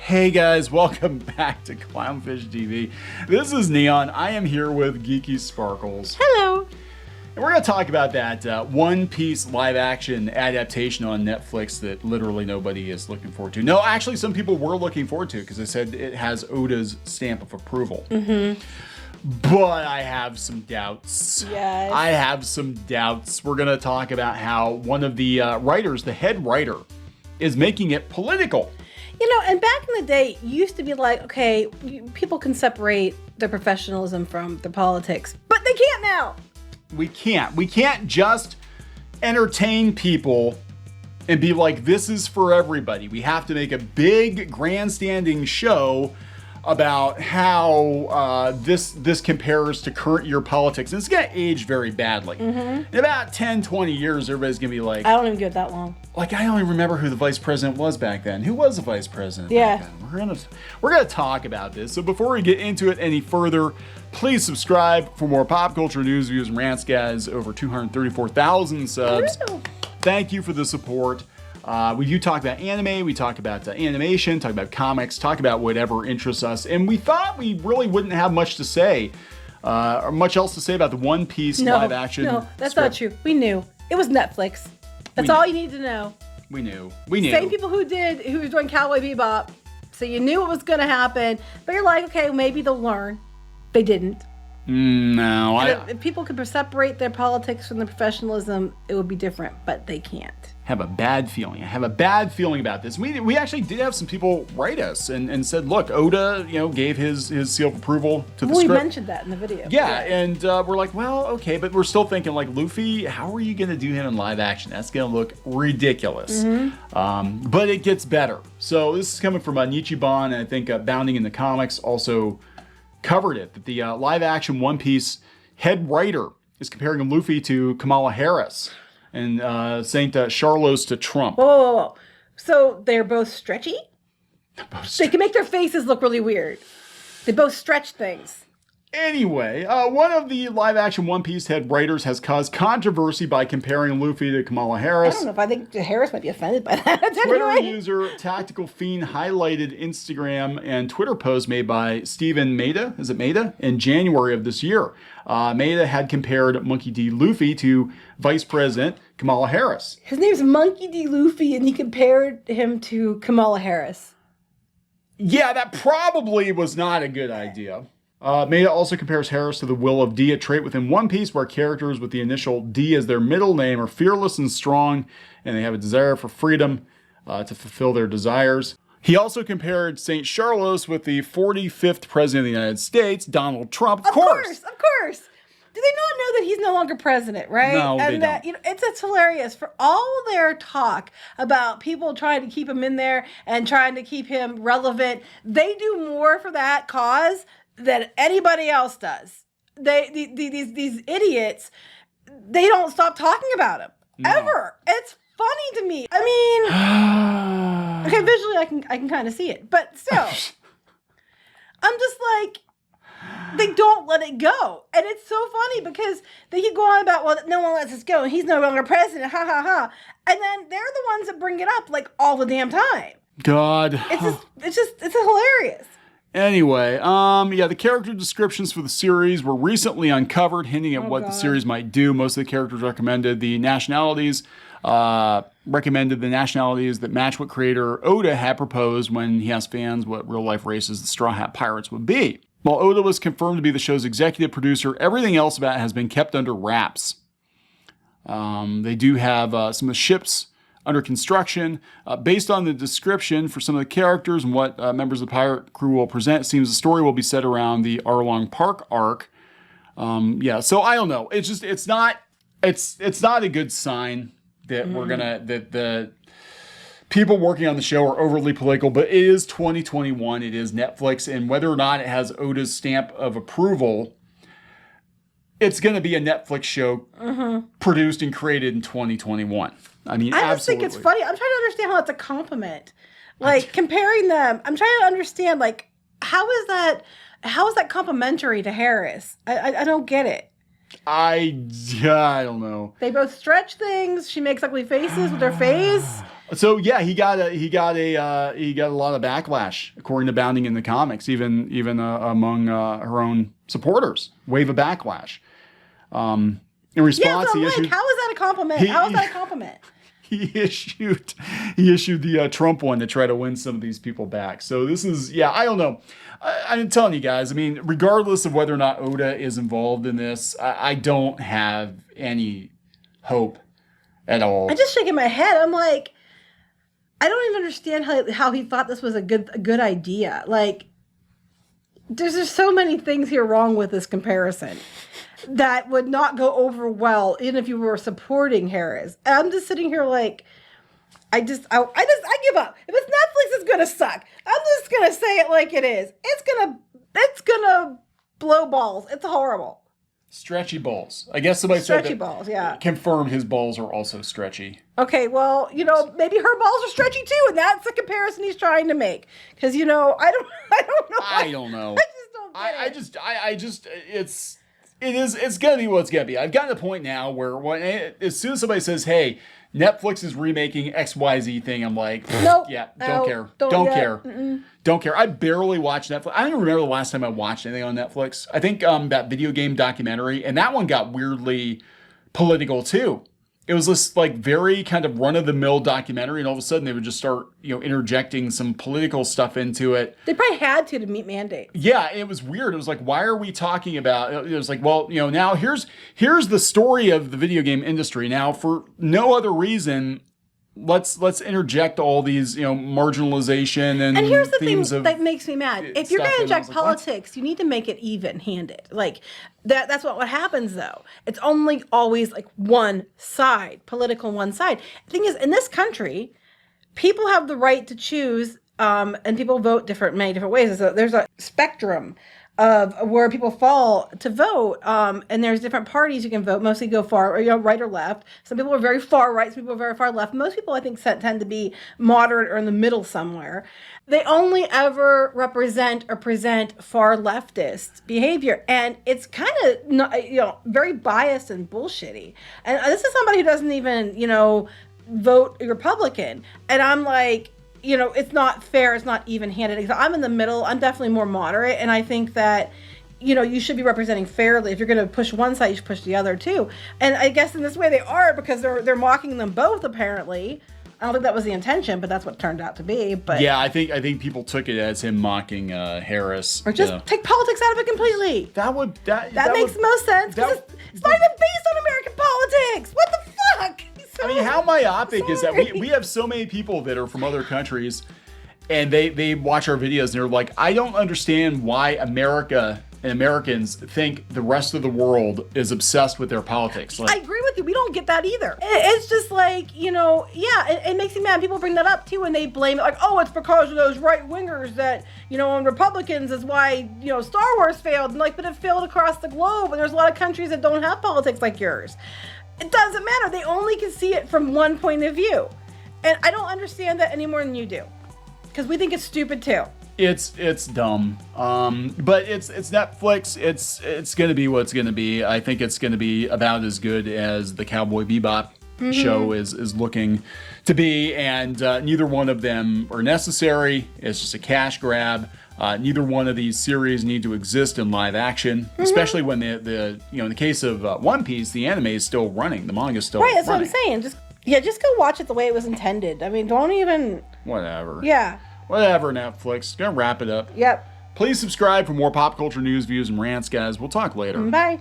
Hey guys, welcome back to Clownfish TV. This is Neon. I am here with Geeky Sparkles. Hello. And we're going to talk about that One Piece live action adaptation on Netflix that literally nobody is looking forward to. No, actually some people were looking forward to because they said it has Oda's stamp of approval. Mm-hmm. But I have some doubts. Yes. I have some doubts. We're going to talk about how one of the writers, the head writer, is making it political. You know, and back in the day, it used to be like, okay, people can separate their professionalism from their politics, but they can't now. We can't. We can't just entertain people and be like, this is for everybody. We have to make a big grandstanding show about how this compares to current year politics. And it's going to age very badly. Mm-hmm. In about 10, 20 years, everybody's going to be like... I don't even get that long. Like, I don't even remember who the vice president was back then. Who was the vice president back then? We're gonna talk about this. So before we get into it any further, please subscribe for more pop culture news, views, and rants, guys. Over 234,000 subs. Thank you for the support. We do talk about anime, we talk about animation, talk about comics, talk about whatever interests us. And we thought we really wouldn't have much to say, or much else to say about the One Piece live action. No, that's not true. We knew. It was Netflix. That's all you need to know. We knew. Same people who were doing Cowboy Bebop. So you knew it was going to happen. But you're like, okay, maybe they'll learn. They didn't. No. If people could separate their politics from their professionalism, it would be different. But they can't. Have a bad feeling. I have a bad feeling about this. We actually did have some people write us and said, look, Oda, gave his seal of approval to the script. We mentioned that in the video. Yeah, and we're like, well, okay, but we're still thinking like, Luffy, how are you going to do him in live action? That's going to look ridiculous. Mm-hmm. But it gets better. So this is coming from Nichiban, and I think Bounding in the Comics also covered it, that the live action One Piece head writer is comparing Luffy to Kamala Harris. And Saint Charlos to Trump. Whoa. So they're both stretchy? They can make their faces look really weird. They both stretch things. Anyway, one of the live-action One Piece head writers has caused controversy by comparing Luffy to Kamala Harris. I don't know if I think Harris might be offended by that. Twitter user Tactical Fiend highlighted Instagram and Twitter posts made by Stephen Maida, is it Maida? In January of this year. Maida had compared Monkey D. Luffy to Vice President Kamala Harris. His name's Monkey D. Luffy, and he compared him to Kamala Harris. Yeah, that probably was not a good idea. Maida also compares Harris to the Will of D, a trait within One Piece where characters with the initial D as their middle name are fearless and strong, and they have a desire for freedom to fulfill their desires. He also compared St. Charlos with the 45th President of the United States, Donald Trump. Of course. Do they not know that he's no longer president, right? No, and they that, don't. It's hilarious for all their talk about people trying to keep him in there and trying to keep him relevant. They do more for that cause than anybody else does. These idiots, they don't stop talking about him ever. It's funny to me. I mean, okay, visually I can kind of see it, but still, I'm just like, they don't let it go. And it's so funny because they keep going about, well, no one lets us go and he's no longer president, ha ha ha. And then they're the ones that bring it up like all the damn time. God. It's hilarious. Anyway, the character descriptions for the series were recently uncovered, hinting at what the series might do. Most of the characters recommended the nationalities that match what creator Oda had proposed when he asked fans what real-life races the Straw Hat Pirates would be. While Oda was confirmed to be the show's executive producer, everything else about it has been kept under wraps. They do have some of the ships under construction. Based on the description for some of the characters and what members of the pirate crew will present, it seems the story will be set around the Arlong Park arc. So I don't know. It's not a good sign that that the people working on the show are overly political, but it is 2021. It is Netflix, and whether or not it has Oda's stamp of approval, it's going to be a Netflix show produced and created in 2021. I mean, I just think it's funny. I'm trying to understand how it's a compliment. Like, comparing them, I'm trying to understand, like, how is that complimentary to Harris? I don't get it. I don't know. They both stretch things. She makes ugly faces with her face. So yeah, he got a lot of backlash according to Bounding in the comics, even among her own supporters. Wave of backlash. In response, yeah, so how is that a compliment? How is that a compliment? He issued the Trump one to try to win some of these people back. So this is, I don't know. I'm telling you guys, I mean, regardless of whether or not Oda is involved in this, I don't have any hope at all. I'm just shaking my head. I'm like, I don't even understand how he thought this was a good idea. Like, there's just so many things here wrong with this comparison that would not go over well, even if you were supporting Harris. And I'm just sitting here like, I give up. If it's Netflix, it's gonna suck. I'm just gonna say it like it is. It's gonna blow balls. It's horrible. Stretchy balls. I guess somebody stretchy said that, balls. Yeah. Confirmed his balls are also stretchy. Okay, well, maybe her balls are stretchy too, and that's the comparison he's trying to make. Because I don't know. I don't know. I just don't get it. It's gonna be what it's gonna be. I've gotten to the point now where as soon as somebody says, "Hey, Netflix is remaking XYZ thing," I'm like, nope. Yeah, don't care. Don't care. Mm-mm. Don't care. I barely watch Netflix. I don't even remember the last time I watched anything on Netflix. I think that video game documentary, and that one got weirdly political too. It was this like very kind of run-of-the-mill documentary, and all of a sudden they would just start, interjecting some political stuff into it. They probably had to meet mandates. Yeah, it was weird. It was like, why are we talking about? It was like, well, now here's the story of the video game industry. Now, for no other reason, let's interject all these, marginalization and here's the themes thing that makes me mad. If you're going to inject politics, you need to make it even-handed. Like that's what happens though. It's only always like one side, political one side. The thing is, in this country, people have the right to choose, and people vote many different ways. So there's a spectrum of where people fall to vote, and there's different parties you can vote. Mostly go far, right or left. Some people are very far right, some people are very far left. Most people, I think, tend to be moderate or in the middle somewhere. They only ever represent or present far leftist behavior, and it's kind of very biased and bullshitty. And this is somebody who doesn't even vote Republican, and I'm like, it's not fair. It's not even-handed. I'm in the middle. I'm definitely more moderate, and I think that, you should be representing fairly. If you're going to push one side, you should push the other too. And I guess in this way they are, because they're mocking them both. Apparently, I don't think that was the intention, but that's what it turned out to be. But yeah, I think people took it as him mocking Harris, or just take politics out of it completely. That makes the most sense. It's not even based on American politics. What the fuck? How myopic is that? We have so many people that are from other countries, and they watch our videos and they're like, I don't understand why America and Americans think the rest of the world is obsessed with their politics. I agree with you. We don't get that either. It's just like, it makes me mad. People bring that up too, and they blame it like, oh, it's because of those right wingers that, and Republicans is why, Star Wars failed. And but it failed across the globe. And there's a lot of countries that don't have politics like yours. It doesn't matter. They only can see it from one point of view. And I don't understand that any more than you do. Because we think it's stupid too. It's dumb. But it's Netflix. It's going to be what it's going to be. I think it's going to be about as good as the Cowboy Bebop show is looking to be. And neither one of them are necessary. It's just a cash grab. Neither one of these series need to exist in live action, especially when the in the case of One Piece, the anime is still running, the manga is still running. Right, that's what I'm saying. Just go watch it the way it was intended. I mean, don't even. Whatever. Yeah. Whatever, Netflix. Gonna wrap it up. Yep. Please subscribe for more pop culture news, views, and rants, guys. We'll talk later. Bye.